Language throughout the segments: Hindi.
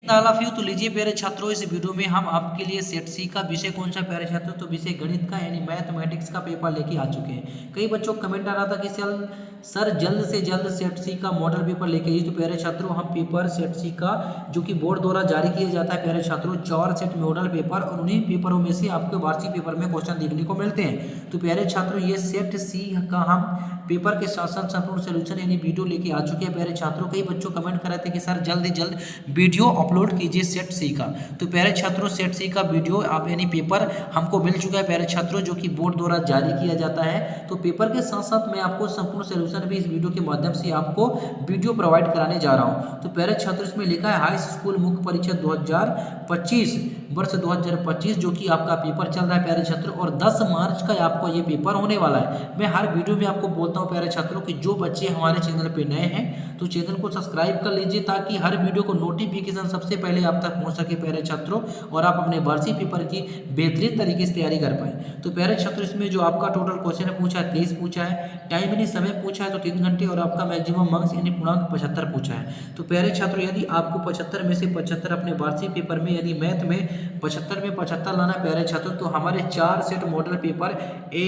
All of you. तो लीजिए प्यारे छात्रों, इस वीडियो में हम आपके लिए सेट सी का विषय कौन सा प्यारे छात्रों, तो विषय गणित का यानी मैथमेटिक्स का पेपर लेके आ चुके हैं। कई बच्चों को कमेंट आ रहा था कि सर जल्द से जल्द सेट सी का मॉडल पेपर लेके आइए। तो प्यारे छात्रों, हम पेपर सेट सी का जो कि बोर्ड द्वारा जारी किया जाता है प्यारे छात्रों, 4 सेट मॉडल पेपर, और उन्हीं पेपरों में से आपके वार्षिक पेपर में क्वेश्चन देखने को मिलते हैं। तो प्यारे छात्रों, ये सेट सी का हम पेपर के साथ साथ संपूर्ण सोल्यूशन यानी वीडियो लेके आ चुके हैं प्यारे छात्रों। कई बच्चों कमेंट कर रहे थे कि सर जल्द ही जल्द वीडियो अपलोड कीजिए सेट सी का। तो प्यारे छात्रों, सेट सी का वीडियो आप यानी पेपर हमको मिल चुका है प्यारे छात्रों, जो कि बोर्ड द्वारा जारी किया जाता है। तो पेपर के साथ साथ मैं आपको संपूर्ण सोल्यूशन भी इस वीडियो के माध्यम से आपको वीडियो प्रोवाइड कराने जा रहा हूँ। तो प्यारे छात्रों, इसमें लिखा है हाई स्कूल मुख्य परीक्षा 2025 वर्ष 2025, जो कि आपका पेपर चल रहा है प्यारे छात्रों, और 10 मार्च का आपको ये पेपर होने वाला है। मैं हर वीडियो में आपको बोलता हूँ प्यारे छात्रों कि जो बच्चे हमारे चैनल पे नए हैं तो चैनल को सब्सक्राइब कर लीजिए, ताकि हर वीडियो को नोटिफिकेशन सबसे पहले आप तक पहुंच सके प्यारे छात्रों, और आप अपने वार्षिक पेपर की बेहतरीन तरीके से तैयारी कर पाए। तो प्यारे छात्रों, इसमें जो आपका टोटल क्वेश्चन है पूछा है 23 पूछा है, टाइम यानी समय पूछा है तो 3 घंटे, और आपका मैक्सिमम मार्क्स यानी पूर्णांक 75 पूछा है। तो प्यारे छात्रों, यदि आपको 75 में से 75 अपने वार्षिक पेपर में यदि मैथ में 75 में 75 लाना प्यारे छात्रों, तो हमारे 4 set model paper A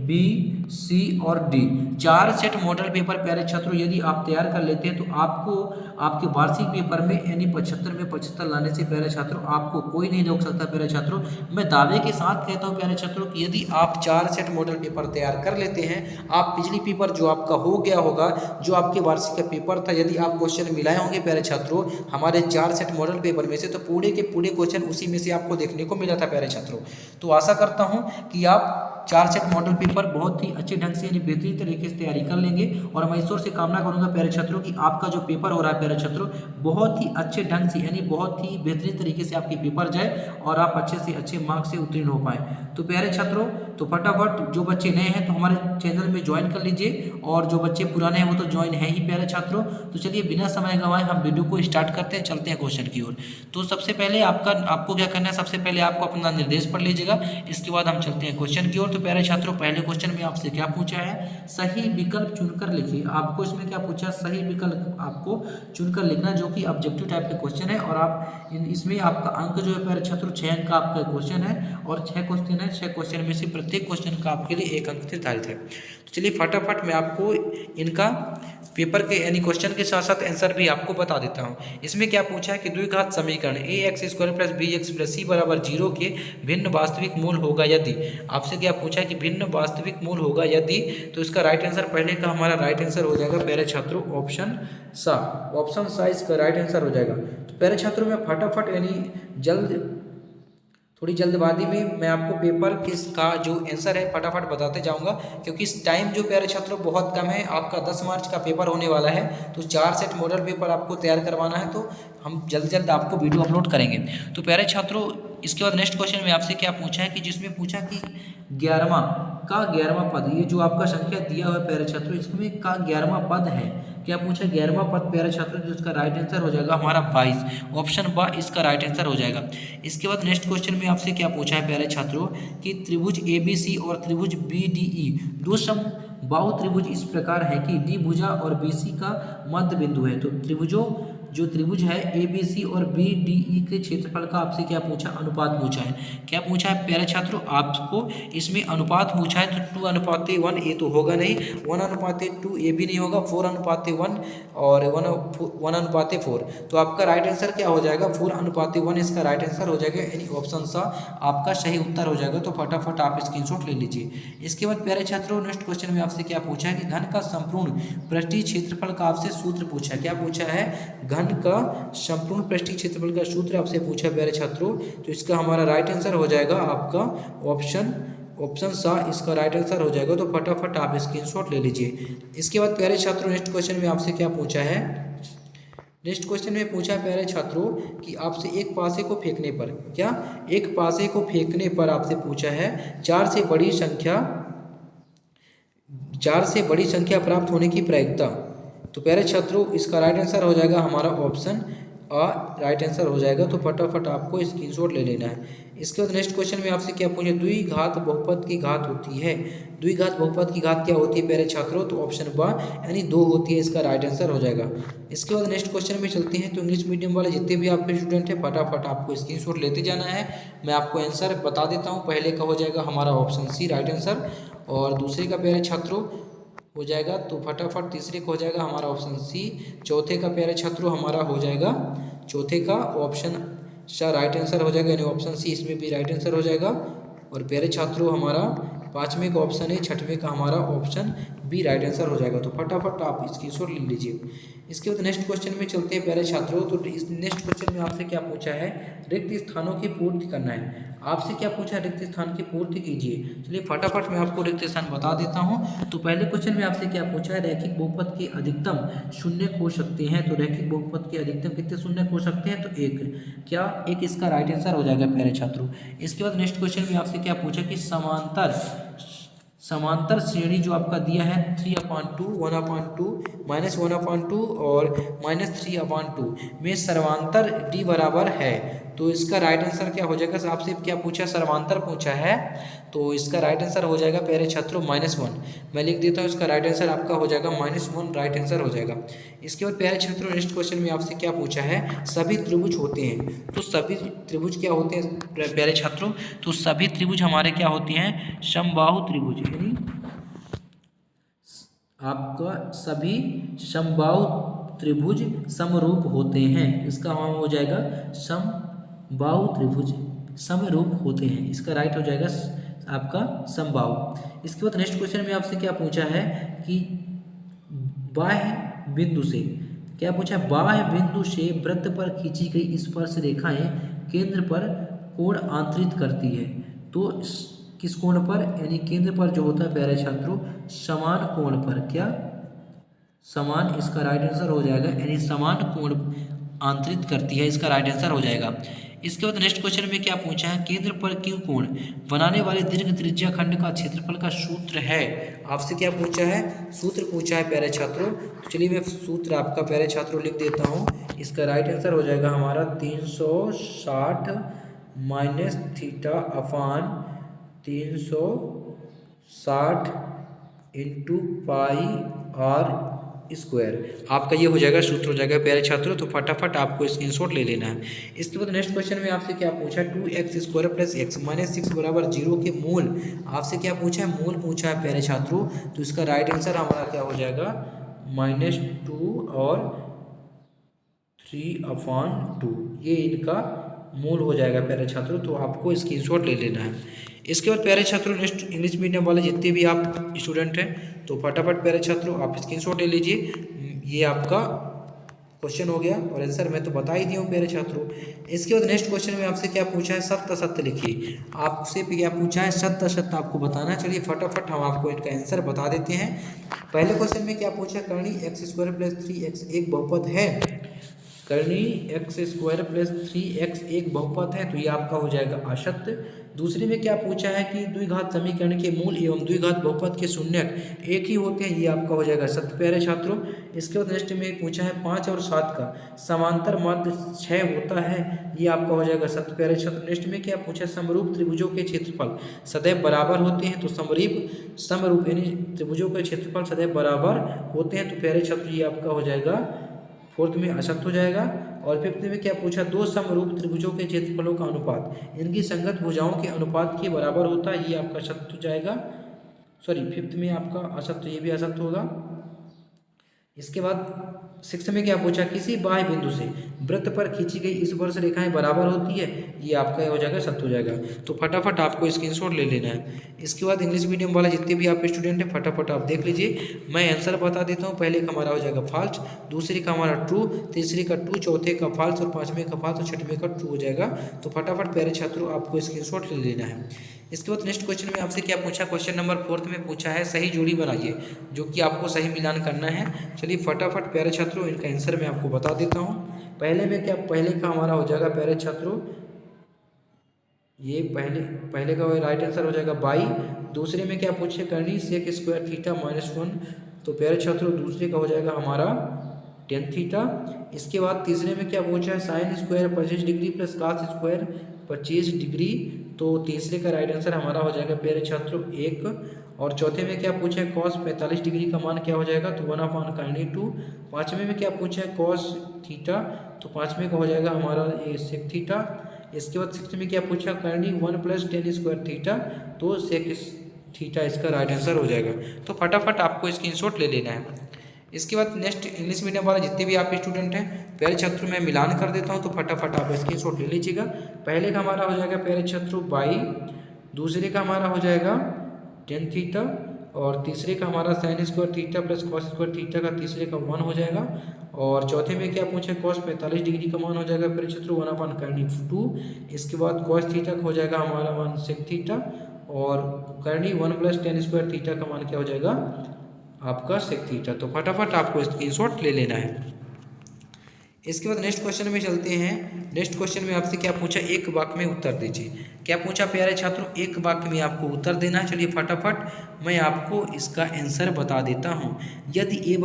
B C और डी, 4 सेट मॉडल पेपर प्यारे छात्रों यदि आप तैयार कर लेते हैं तो आपको आपके वार्षिक पेपर में यानी 75 में 75 लाने से प्यारे छात्रों आपको कोई नहीं रोक सकता प्यारे छात्रों। मैं दावे के साथ कहता हूं प्यारे छात्रों कि यदि आप 4 सेट मॉडल पेपर तैयार कर लेते हैं, आप पिछली पेपर जो आपका हो गया होगा, जो आपके वार्षिक का पेपर था, यदि आप क्वेश्चन मिलाए होंगे प्यारे छात्रों हमारे 4 सेट मॉडल पेपर में से, तो पूरे के पूरे क्वेश्चन उसी में से आपको देखने को मिला था प्यारे छात्रों। तो आशा करता हूं कि आप 4 सेट मॉडल पेपर बहुत ही अच्छे ढंग से यानी बेहतरीन तरीके से तैयारी कर लेंगे, और मैं ईश्वर से कामना करूंगा प्यारे छात्रों कि आपका जो पेपर हो रहा है प्यारे छात्रों बहुत ही अच्छे ढंग से यानी बहुत ही बेहतरीन तरीके से आपके पेपर जाए और आप अच्छे से अच्छे मार्क्स से उत्तीर्ण हो पाए। तो प्यारे छात्रों, तो फटाफट जो बच्चे नए हैं तो हमारे चैनल में ज्वाइन कर लीजिए, और जो बच्चे पुराने हैं वो तो ज्वाइन है ही प्यारे छात्रों। तो चलिए बिना समय गंवाए हम वीडियो को स्टार्ट करते हैं, चलते हैं क्वेश्चन की ओर। तो सबसे पहले आपको क्या करना है, सबसे पहले आपको अपना निर्देश पढ़ लीजिएगा, इसके बाद हम चलते हैं क्वेश्चन की ओर। तो प्यारे छात्रों, पहले क्वेश्चन में आपसे क्या पूछा है, सही विकल्प चुनकर लिखिए। आपको इसमें क्या पूछा, सही विकल्प आपको चुनकर लिखना, जो कि ऑब्जेक्टिव टाइप का क्वेश्चन है, और आप इसमें आपका अंक जो है प्यारे छात्रों 6 अंक का आपका क्वेश्चन है, और 6 क्वेश्चन है, 6 क्वेश्चन में से प्रत्येक क्वेश्चन का आपके लिए 1 अंक निर्धारित है। तो चलिए फटाफट मैं आपको इनका पेपर के यानी क्वेश्चन के साथ साथ आंसर भी आपको बता देता हूँ। इसमें क्या पूछा है कि द्विघात समीकरण A X square plus B X plus C बराबर 0 के भिन्न वास्तविक मूल होगा यदि, आपसे क्या पूछा है कि भिन्न वास्तविक मूल होगा यदि, तो इसका राइट आंसर पहले का हमारा राइट आंसर हो जाएगा प्यारे छात्रों ऑप्शन सा इसका राइट आंसर हो जाएगा। तो प्यारे छात्रों, मैं फटाफट यानी थोड़ी जल्दबाजी में मैं आपको पेपर किसका जो आंसर है फटाफट बताते जाऊंगा, क्योंकि इस टाइम जो प्यारे छात्रों बहुत कम है। आपका 10 मार्च का पेपर होने वाला है, तो 4 सेट मॉडल पेपर आपको तैयार करवाना है, तो हम जल्द आपको वीडियो अपलोड करेंगे। तो प्यारे छात्रों, इसके बाद नेक्स्ट क्वेश्चन में आपसे क्या पूछा है कि जिसमें पूछा कि 11वां पद, ये जो आपका संख्या दिया हुआ है प्यारे छात्रों, इसमें का 11वां पद है, क्या पूछा 11वां पद प्यारे छात्रों, जिसका राइट आंसर हो जाएगा हमारा 22, ऑप्शन बा इसका राइट आंसर हो जाएगा। इसके बाद नेक्स्ट क्वेश्चन में आपसे क्या पूछा है प्यारे छात्रों कि त्रिभुज ABC और त्रिभुज BDE दो समबाहु त्रिभुज इस प्रकार है कि डी भुजा और BC का मध्य बिंदु है। तो जो त्रिभुज है ABC और BDE के क्षेत्रफल का आपसे क्या पूछा, अनुपात पूछा है। क्या पूछा है प्यारे छात्रों, आपको इसमें अनुपात पूछा है, तो 2:1 ये तो होगा नहीं, 1:2 ये भी नहीं होगा, 4:1 और 1:4। तो आपका राइट आंसर क्या हो जाएगा, 4:1 इसका राइट आंसर हो जाएगा, यानी ऑप्शन सा आपका सही उत्तर हो जाएगा। तो फटाफट आप स्क्रीनशॉट ले लीजिए। इसके बाद प्यारे छात्रों, नेक्स्ट क्वेश्चन में आपसे क्या पूछा है कि घन का संपूर्ण पृष्ठीय क्षेत्रफल का आपसे सूत्र पूछा है। क्या पूछा है, घन का संपूर्ण पृष्ठीय क्षेत्रफल का सूत्र आपसे पूछा है प्यारे छात्रों, तो इसका हमारा राइट आंसर हो जाएगा आपका ऑप्शन सा इसका राइट आंसर हो जाएगा। तो फटाफट आप स्क्रीनशॉट ले लीजिए। इसके बाद प्यारे छात्रों, नेक्स्ट क्वेश्चन में आपसे क्या पूछा है, नेक्स्ट क्वेश्चन में पूछा प्यारे छात्रों कि आपसे एक पासे को फेंकने पर, क्या एक पासे को फेंकने पर आपसे पूछा है 4 से बड़ी संख्या प्राप्त होने की प्रायिकता। तो प्यारे छात्रों, इसका राइट आंसर हो जाएगा हमारा ऑप्शन राइट आंसर हो जाएगा। तो फटाफट आपको स्क्रीनशॉट ले लेना है। इसके बाद नेक्स्ट क्वेश्चन में आपसे क्या पूछे, द्विघात बहुपद की घात होती है। द्विघात बहुपद की घात क्या होती है प्यारे छात्रों, तो ऑप्शन ब यानी 2 होती है, इसका राइट आंसर हो जाएगा। इसके बाद नेक्स्ट क्वेश्चन में चलते हैं। तो इंग्लिश मीडियम वाले जितने भी आपके स्टूडेंट हैं फटाफट आपको स्क्रीनशॉट लेते जाना है। मैं आपको आंसर बता देता हूँ। पहले का हो जाएगा हमारा ऑप्शन सी राइट आंसर, और दूसरे का प्यारे छात्रों हो जाएगा तो फटाफट तीसरे का हो जाएगा हमारा ऑप्शन सी। चौथे का प्यारे छात्रों हमारा हो जाएगा, चौथे का ऑप्शन सा राइट आंसर हो जाएगा, यानी ऑप्शन सी इसमें भी राइट आंसर हो जाएगा। और प्यारे छात्रों हमारा पाँचवें का ऑप्शन है, छठवें का हमारा ऑप्शन बी राइट आंसर हो जाएगा। तो फटाफट आप इसकी स्क्रीनशॉट ले लीजिए। इसके बाद नेक्स्ट क्वेश्चन में चलते हैं प्यारे छात्रों। तो इस नेक्स्ट क्वेश्चन में आपसे क्या पूछा है, रिक्त स्थानों की पूर्ति करना है। आपसे क्या पूछा है, रिक्त स्थान की पूर्ति कीजिए। चलिए फटाफट मैं आपको रिक्त स्थान बता देता हूँ। तो पहले क्वेश्चन में आपसे क्या पूछा है, रैखिक बहुपद के अधिकतम शून्य हो सकते हैं। तो रैखिक बहुपद के अधिकतम कितने शून्य हो सकते हैं, तो एक, क्या एक इसका राइट आंसर हो जाएगा प्यारे छात्रों। इसके बाद नेक्स्ट क्वेश्चन में आपसे क्या पूछा कि समांतर श्रेणी जो आपका दिया है 3/2, 1/2, -1/2 और -3/2 में सर्वांतर d बराबर है। तो इसका राइट आंसर क्या हो जाएगा, आपसे क्या पूछा, सर्वांतर पूछा है। तो इसका राइट आंसर हो जाएगा प्यारे छात्रों -1। मैं लिख देता हूँ, इसका राइट आंसर आपका हो जाएगा -1 राइट आंसर हो जाएगा। इसके बाद प्यारे छात्रों नेक्स्ट क्वेश्चन में आपसे क्या पूछा है, सभी त्रिभुज होते हैं। तो सभी त्रिभुज क्या होते हैं प्यारे छात्रों, तो सभी त्रिभुज हमारे क्या होते हैं, समबाहु त्रिभुज, यानी आपका सभी समबाहु त्रिभुज समरूप होते हैं। इसका नाम हो जाएगा समबाहु त्रिभुज समरूप होते हैं, इसका राइट हो जाएगा आपका समबाहु। इसके बाद नेक्स्ट क्वेश्चन में आपसे क्या पूछा है कि बाह्य बिंदु से, क्या पूछा, बाह्य बिंदु से वृत्त पर खींची गई स्पर्श रेखाएं केंद्र पर कोण आंतरित करती है। तो किस कोण पर, यानी केंद्र पर जो होता है प्यारे छात्रों समान कोण पर, क्या समान, इसका राइट आंसर हो जाएगा, यानी समान कोण आंतरित करती है, इसका राइट आंसर हो जाएगा। इसके बाद नेक्स्ट क्वेश्चन में क्या पूछा है, केंद्र पर क्यों कोण बनाने वाले दीर्घ त्रिज्या खंड का क्षेत्रफल का सूत्र है। आपसे क्या पूछा है, सूत्र पूछा है प्यारे छात्रों। तो चलिए मैं सूत्र आपका प्यारे छात्रों लिख देता हूँ। इसका राइट आंसर हो जाएगा हमारा 360 minus theta upon 360 into pi r square, आपका ये हो जाएगा सूत्र हो जाएगा प्यारे छात्रों। तो फटाफट आपको स्क्रीनशॉट ले लेना है। इसके बाद नेक्स्ट क्वेश्चन में आपसे क्या पूछा, 2x² + x -6 = 0 के मूल, आपसे क्या पूछा है, मूल पूछा है प्यारे छात्रों। तो इसका राइट आंसर हमारा क्या हो जाएगा, -2 और 3/2, ये इनका मूल हो जाएगा प्यारे छात्रों। तो आपको स्क्रीनशॉट ले लेना है। इसके बाद प्यारे छात्रों नेक्स्ट इंग्लिश मीडियम वाले जितने भी आप स्टूडेंट हैं तो फटाफट प्यारे छात्रों आप स्क्रीनशॉट ले लीजिए। ये आपका क्वेश्चन हो गया और आंसर मैं तो बता ही दिया हूँ प्यारे छात्रों। इसके बाद नेक्स्ट क्वेश्चन में आपसे क्या पूछा है, सत्य असत्य लिखिए। आपसे क्या पूछा है, सत्य असत्य आपको बताना है। चलिए फटाफट हम आपको इनका आंसर बता देते हैं। पहले क्वेश्चन में क्या पूछा, करणी x² + 3x एक बहुपद है। करनी x² + 3x एक बहुपद है, तो ये आपका हो जाएगा असत्य। दूसरे में क्या पूछा है कि द्विघात समीकरण के मूल एवं द्विघात बहुपद के शून्यक एक ही होते हैं, ये आपका हो जाएगा सत्य प्यारे छात्रों। इसके बाद नेक्स्ट में पूछा है 5 और 7 का समांतर माध्य 6 होता है, ये आपका हो जाएगा सत्य प्यारे छात्रों। नेक्स्ट में क्या पूछा, समरूप त्रिभुजों के क्षेत्रफल सदैव बराबर होते हैं। तो समरूप यानी त्रिभुजों के क्षेत्रफल सदैव बराबर होते हैं, तो प्यारे छात्र ये आपका हो जाएगा फोर्थ में असत्य हो जाएगा। और फिफ्थ में क्या पूछा, दो समरूप त्रिभुजों के क्षेत्रफलों का अनुपात इनकी संगत भुजाओं के अनुपात के बराबर होता है, ये आपका सत्य हो जाएगा। सॉरी फिफ्थ में आपका असत्य, ये भी असत्य होगा। इसके बाद सिक्स में क्या पूछा, किसी बाह्य बिंदु से वृत्त पर खींची गई स्पर्श रेखाएं बराबर होती है, ये आपका हो जाएगा सत्य हो जाएगा। तो फटाफट आपको स्क्रीनशॉट ले लेना है। इसके बाद इंग्लिश मीडियम वाला जितने भी आप स्टूडेंट हैं फटाफट आप देख लीजिए, मैं आंसर बता देता हूँ। पहले का हमारा हो जाएगा फॉल्स, दूसरे का हमारा ट्रू, तीसरे का ट्रू, चौथे का फॉल्स और पाँचवें का फॉल्स और छठवें का ट्रू हो जाएगा। तो फटाफट प्यारे छात्रों आपको स्क्रीनशॉट ले लेना है। इसके बाद नेक्स्ट क्वेश्चन में आपसे क्या पूछा, क्वेश्चन नंबर 4 में पूछा है सही जोड़ी बनाइए, जो कि आपको सही मिलान करना है। चलिए फटाफट प्यारे छात्रों इनका आंसर मैं आपको बता देता हूँ। पहले का हमारा हो जाएगा प्यारे छात्रों, ये पहले का राइट आंसर हो जाएगा 22। दूसरे में क्या पूछे, करनी sec² θ -1, तो प्यारे छात्रों दूसरे का हो जाएगा हमारा टेन थीटा। इसके बाद तीसरे में क्या पूछा है, sine square 25 degree plus cos square 25 degree. तो तीसरे का राइट आंसर हमारा हो जाएगा प्यारे छात्रों 1। और चौथे में क्या पूछा है, कॉस 45 डिग्री का मान क्या हो जाएगा, तो 1/2। पाँचवें में क्या पूछा है, कॉस थीटा, तो पाँचवें का हो जाएगा हमारा ये सेक थीटा। इसके बाद सिक्स में क्या पूछा, करनी 1 + tan स्क्वायर थीटा, तो सेक थीटा इसका राइट आंसर हो जाएगा। तो फटाफट आपको स्क्रीनशॉट ले लेना है। इसके बाद नेक्स्ट इंग्लिश मीडियम वाला जितने भी आप स्टूडेंट हैं प्यारे छात्रों मैं मिलान कर देता हूं, तो फटाफट आप स्क्रीनशॉट ले लीजिएगा। पहले का हमारा हो जाएगा प्यारे छात्रों बाई, दूसरे का हमारा हो जाएगा टेन थीटा, और तीसरे का हमारा sine square theta plus cos square theta का तीसरे का 1 हो जाएगा। और चौथे में क्या पूछे, कॉस 45 डिग्री का मान हो जाएगा प्यारे छात्रों 1/2। इसके बाद कॉस थीटा का हो जाएगा हमारा मान सेक थीटा, और करनी 1 + tan स्क्वायर थीटा का मान क्या हो जाएगा आपका सेक थीटा। तो फटाफट आपको स्क्रीनशॉट ले लेना है। इसके बाद नेक्स्ट क्वेश्चन में चलते हैं। नेक्स्ट क्वेश्चन में आपसे क्या पूछा, एक वाक्य में उत्तर दीजिए। क्या पूछा प्यारे छात्रों, एक वाक्य में आपको उत्तर देना है। चलिए फटाफट मैं आपको इसका आंसर बता देता हूँ। यदि A =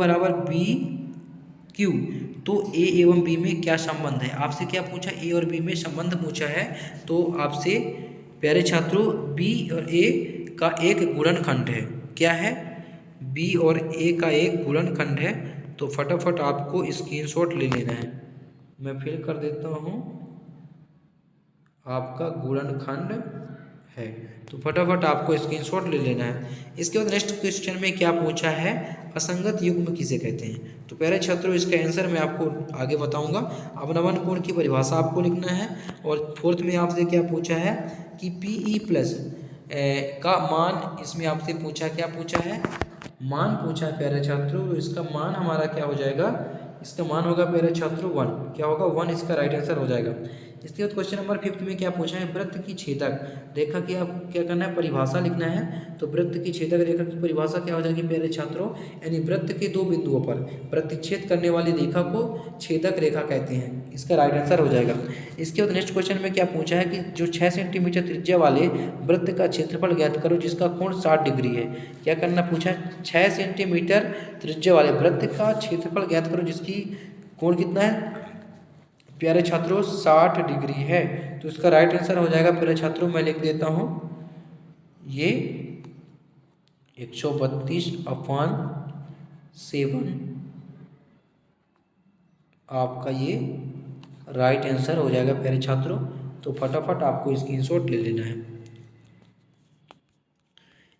BQ तो A एवं B में क्या संबंध है। आपसे क्या पूछा, A और B में संबंध पूछा है। तो आपसे प्यारे छात्रों B और A का एक गुणनखंड है। क्या है, B और A का एक गुणनखंड है। तो फटाफट आपको स्क्रीनशॉट ले लेना है। मैं फिर कर देता हूँ, आपका गुणनखंड है, तो फटाफट आपको स्क्रीनशॉट ले लेना है। इसके बाद नेक्स्ट क्वेश्चन में क्या पूछा है, असंगत युग्म किसे कहते हैं। तो प्यारे छात्रों इसका आंसर मैं आपको आगे बताऊंगा। अवनवन कोण की परिभाषा आपको लिखना है। और फोर्थ में आपसे क्या पूछा है कि PE+ का मान, इसमें आपसे पूछा, क्या पूछा है, मान पूछा है प्यारे छात्रों। तो इसका मान हमारा क्या हो जाएगा, इसका मान होगा प्यारे छात्रों 1। क्या होगा, 1 इसका राइट आंसर हो जाएगा। इसके बाद क्वेश्चन नंबर 5 में क्या पूछा है, वृत्त की छेदक रेखा की आप क्या करना है, परिभाषा लिखना है। तो वृत्त की छेदक रेखा की परिभाषा क्या हो जाएगी प्यारे छात्रों, यानी वृत्त के दो बिंदुओं पर प्रतिच्छेद करने वाली रेखा को छेदक रेखा कहते हैं। इसका राइट आंसर हो जाएगा। इसके बाद नेक्स्ट क्वेश्चन में क्या पूछा है कि जो 6 सेंटीमीटर त्रिज्या वाले वृत्त का क्षेत्रफल ज्ञात करो जिसका कोण 60 डिग्री है। क्या करना पूछा, 6 सेंटीमीटर त्रिज्या वाले वृत्त का क्षेत्रफल ज्ञात करो जिसकी कोण कितना है प्यारे छात्रों 60 डिग्री है। तो इसका राइट आंसर हो जाएगा प्यारे छात्रों, मैं लिख देता हूँ ये 132/7 आपका ये राइट आंसर हो जाएगा प्यारे छात्रों। तो फटाफट आपको स्क्रीनशॉट ले लेना है।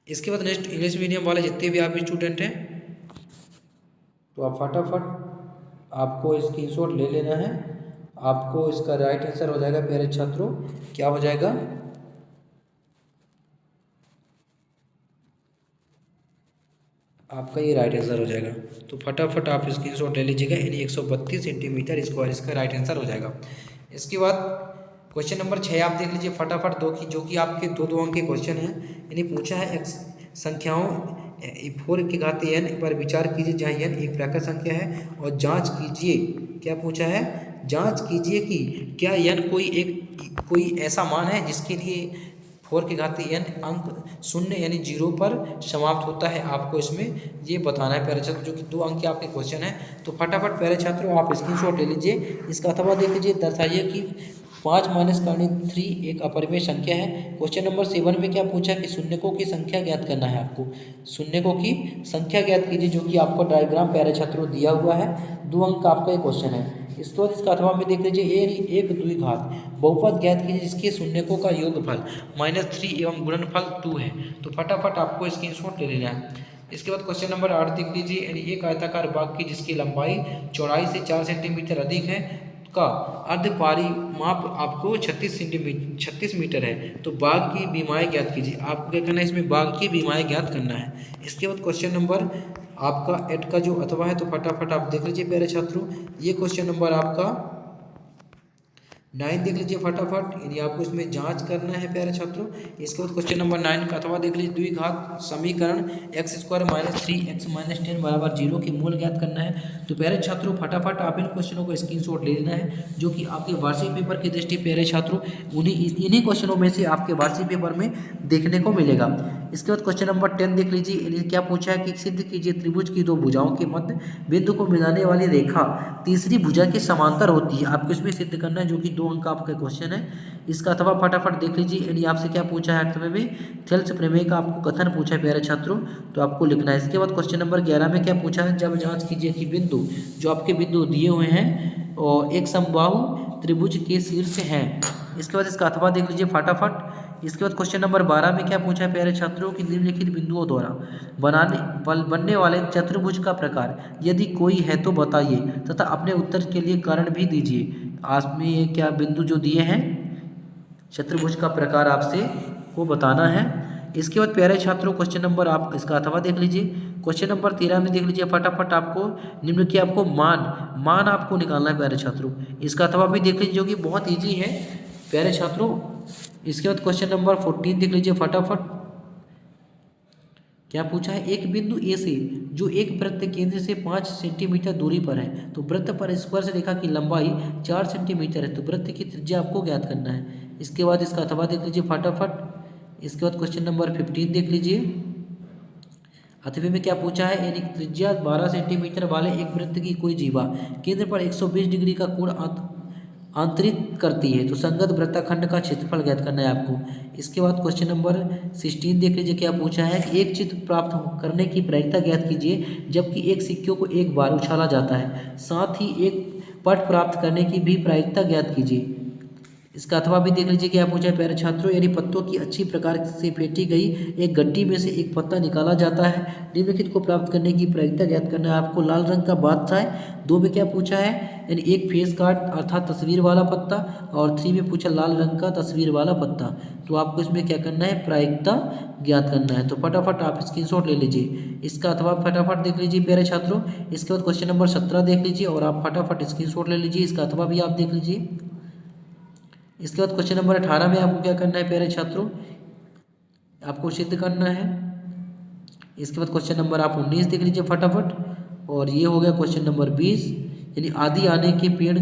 इसके बाद नेक्स्ट इंग्लिश मीडियम वाले जितने भी आप स्टूडेंट हैं तो आप फटाफट आपको स्क्रीनशॉट ले लेना है। आपको इसका राइट आंसर हो जाएगा प्यारे छात्रों, क्या हो जाएगा, आपका ये राइट आंसर हो जाएगा। तो फटाफट आप स्क्रीनशॉट ले लीजिएगा, यानी 132 सेंटीमीटर स्क्वायर इसका राइट आंसर हो जाएगा। इसके बाद क्वेश्चन नंबर 6 आप देख लीजिए फटाफट, जो कि आपके दो अंक के क्वेश्चन हैं। यानी पूछा है संख्याओं 4 की घात n पर विचार कीजिए जहाँ n एक प्राकृत संख्या है, और जांच कीजिए, क्या पूछा है, जांच कीजिए कि क्या n कोई ऐसा मान है जिसके लिए 4 की घात n अंक 0 यानी 0 पर समाप्त होता है। आपको इसमें ये बताना है प्यारे छात्रों, जो कि 2 अंक के आपके क्वेश्चन है। तो फटाफट प्यारे छात्रों आप स्क्रीनशॉट ले लीजिए। इसका अथवा देख लीजिए, दर्शाइए कि 5 - करनी 3 एक अपरिमेय संख्या है। क्वेश्चन नंबर 7 में क्या पूछा कि शून्यकों की संख्या ज्ञात करना है। आपको शून्यकों की संख्या ज्ञात कीजिए, जो कि आपको डायग्राम प्यारे छात्रों दिया हुआ है। 2 अंक का आपका ये क्वेश्चन है। इसके बाद इसका अथवा में देख लीजिए, 1 2 घात बहुपद ज्ञात कीजिए जिसके शून्यकों का योगफल -3 एवं गुणनफल 2 है। तो फटाफट आपको स्क्रीनशॉट ले लेना है। इसके बाद क्वेश्चन नंबर 8 देख लीजिए, यानी एक आयताकार बाग की जिसकी लंबाई चौड़ाई से 4 सेंटीमीटर अधिक है का अर्ध परिमाप आपको 36 मीटर है। तो बाग की बीमाएँ ज्ञात कीजिए। आपको क्या करना है, इसमें बाग की बीमाएँ ज्ञात करना है। इसके बाद क्वेश्चन नंबर आपका 8 का जो अथवा है, तो फटाफट आप देख लीजिए प्यारे छात्रों। ये क्वेश्चन नंबर आपका 9 देख लीजिए फटाफट, यानी आपको इसमें जांच करना है प्यारे छात्रों। इसके बाद क्वेश्चन नंबर 9 का अथवा देख लीजिए, द्विघात समीकरण x² - 3x - 10 = 0 के मूल ज्ञात करना है। तो प्यारे छात्रों फटाफट आप इन क्वेश्चनों को स्क्रीनशॉट ले लेना है, जो कि आपके वार्षिक पेपर की दृष्टि प्यारे छात्रों इन्हीं क्वेश्चनों में से आपके वार्षिक पेपर में देखने को मिलेगा। इसके बाद क्वेश्चन नंबर 10 देख लीजिए, यानी क्या पूछा है कि सिद्ध कीजिए त्रिभुज की दो भुजाओं के मध्य बिंदु को मिलाने वाली रेखा तीसरी भुजा के समांतर होती है। आपको इसमें सिद्ध करना है, जो कि 2 अंक का आपका क्वेश्चन है। इसका अथवा फटाफट देख लीजिए, यानी आपसे क्या पूछा है, अर्थव्य में थेल्स प्रमेय का आपको कथन पूछा है प्यारे छात्रों, तो आपको लिखना है। इसके बाद क्वेश्चन नंबर 11 में क्या पूछा है, जब जांच कीजिए कि बिंदु जो आपके बिंदु दिए हुए हैं और एक समबाहु त्रिभुज के शीर्ष हैं। इसके बाद इसका अथवा देख लीजिए फटाफट। इसके बाद क्वेश्चन नंबर 12 में क्या पूछा है प्यारे छात्रों की निम्नलिखित बिंदुओं द्वारा बनने वाले चतुर्भुज का प्रकार यदि कोई है तो बताइए तथा अपने उत्तर के लिए कारण भी दीजिए। आप में ये क्या बिंदु जो दिए हैं चतुर्भुज का प्रकार आपसे को बताना है। इसके बाद प्यारे छात्रों क्वेश्चन नंबर आप इसका अथवा देख लीजिए। क्वेश्चन नंबर 13 में देख लीजिए फटाफट, आपको निम्न की आपको मान आपको निकालना है प्यारे छात्रों। इसका अथवा भी देख लीजिए, जो कि बहुत ईजी है प्यारे छात्रों। इसके बाद क्वेश्चन नंबर 14 देख लीजिए फटाफट, क्या पूछा है, एक बिंदु ए से जो एक वृत्त केंद्र से 5 सेंटीमीटर दूरी पर है, तो वृत्त पर स्पर्श रेखा की लंबाई 4 सेंटीमीटर है, तो वृत्त की त्रिज्या आपको ज्ञात करना है। इसके बाद इसका अथवा देख लीजिए फटाफट। इसके बाद क्वेश्चन नंबर 15 देख लीजिए, अथवे में क्या पूछा है, यानी त्रिज्या 12 सेंटीमीटर वाले एक वृत्त की कोई जीवा केंद्र पर 120 डिग्री का कोण आंतरित करती है, तो संगत वृत्तखंड का क्षेत्रफल ज्ञात करना है आपको। इसके बाद क्वेश्चन नंबर 16 देख लीजिए, क्या पूछा है कि एक चित्र प्राप्त करने की प्रायिकता ज्ञात कीजिए जबकि एक सिक्के को एक बार उछाला जाता है, साथ ही एक पट प्राप्त करने की भी प्रायिकता ज्ञात कीजिए। इसका अथवा भी देख लीजिए, क्या पूछा है प्यारे छात्रों, यानी पत्तों की अच्छी प्रकार से फेंटी गई एक गट्टी में से एक पत्ता निकाला जाता है, निम्नलिखित को प्राप्त करने की प्रायिकता ज्ञात करना है आपको। लाल रंग का बादशाह है, 2 में क्या पूछा है, यानी एक फेस कार्ड अर्थात तस्वीर वाला पत्ता, और 3 में पूछा लाल रंग का तस्वीर वाला पत्ता। तो आपको इसमें क्या करना है, प्रायिकता ज्ञात करना है। तो फटाफट आप स्क्रीनशॉट ले लीजिए। इसका अथवा फटाफट देख लीजिए प्यारे छात्रों। इसके बाद क्वेश्चन नंबर 17 देख लीजिए और आप फटाफट स्क्रीनशॉट ले लीजिए, इसका अथवा भी आप देख लीजिए। इसके बाद क्वेश्चन नंबर 18 में आपको क्या करना है प्यारे छात्रों, आपको सिद्ध करना है। इसके बाद क्वेश्चन नंबर आप 19 देख लीजिए फटाफट, और ये हो गया क्वेश्चन नंबर 20, यानी आंधी आने के पेड़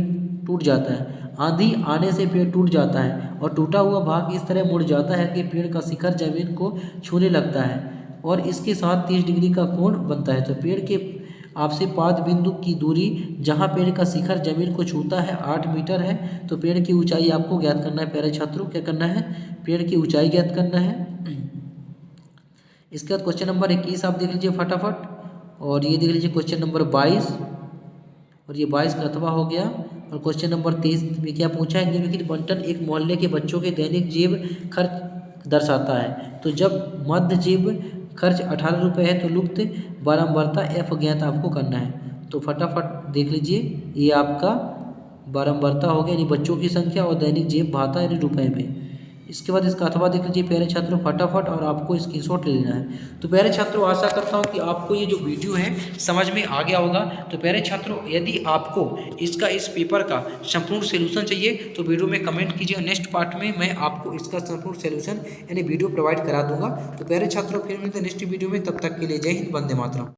टूट जाता है, आंधी आने से पेड़ टूट जाता है और टूटा हुआ भाग इस तरह मुड़ जाता है कि पेड़ का शिखर जमीन को छूने लगता है और इसके साथ 30 डिग्री का कोण बनता है। तो पेड़ के आपसे पाद बिंदु की दूरी जहां पेड़ का शिखर जमीन को छूता है 8 मीटर है, तो पेड़ की ऊंचाई आपको ज्ञात करना है प्यारे छात्रों। क्या करना है, पेड़ की ऊंचाई ज्ञात करना है। इसके बाद क्वेश्चन नंबर 21 आप देख लीजिए फटाफट, और ये देख लीजिए क्वेश्चन नंबर 22, और ये 22 का अथवा हो गया। और क्वेश्चन नंबर 23 में क्या पूछा है, निम्नलिखित बंटन एक मोहल्ले के बच्चों के दैनिक जेब खर्च दर्शाता है, तो जब मध्य जेब खर्च 18 रुपये है तो लुप्त बारंबारता एफ ज्ञात आपको करना है। तो फटाफट देख लीजिए, ये आपका बारंबारता हो गया, यानी बच्चों की संख्या, और दैनिक जेब भाता यानी रुपए में। इसके बाद इसका अथवा देख लीजिए प्यारे छात्रों फटाफट, और आपको स्क्रीनशॉट ले लेना है। तो प्यारे छात्रों आशा करता हूँ कि आपको ये जो वीडियो है समझ में आ गया होगा। तो प्यारे छात्रों यदि आपको इस पेपर का संपूर्ण सोल्यूशन चाहिए तो वीडियो में कमेंट कीजिए, नेक्स्ट पार्ट में मैं आपको इसका संपूर्ण सोल्यूशन यानी वीडियो प्रोवाइड करा दूंगा। तो प्यारे छात्रों फिर मिलते हैं नेक्स्ट वीडियो में, तब तक के लिए जय हिंद, वंदे मातरम।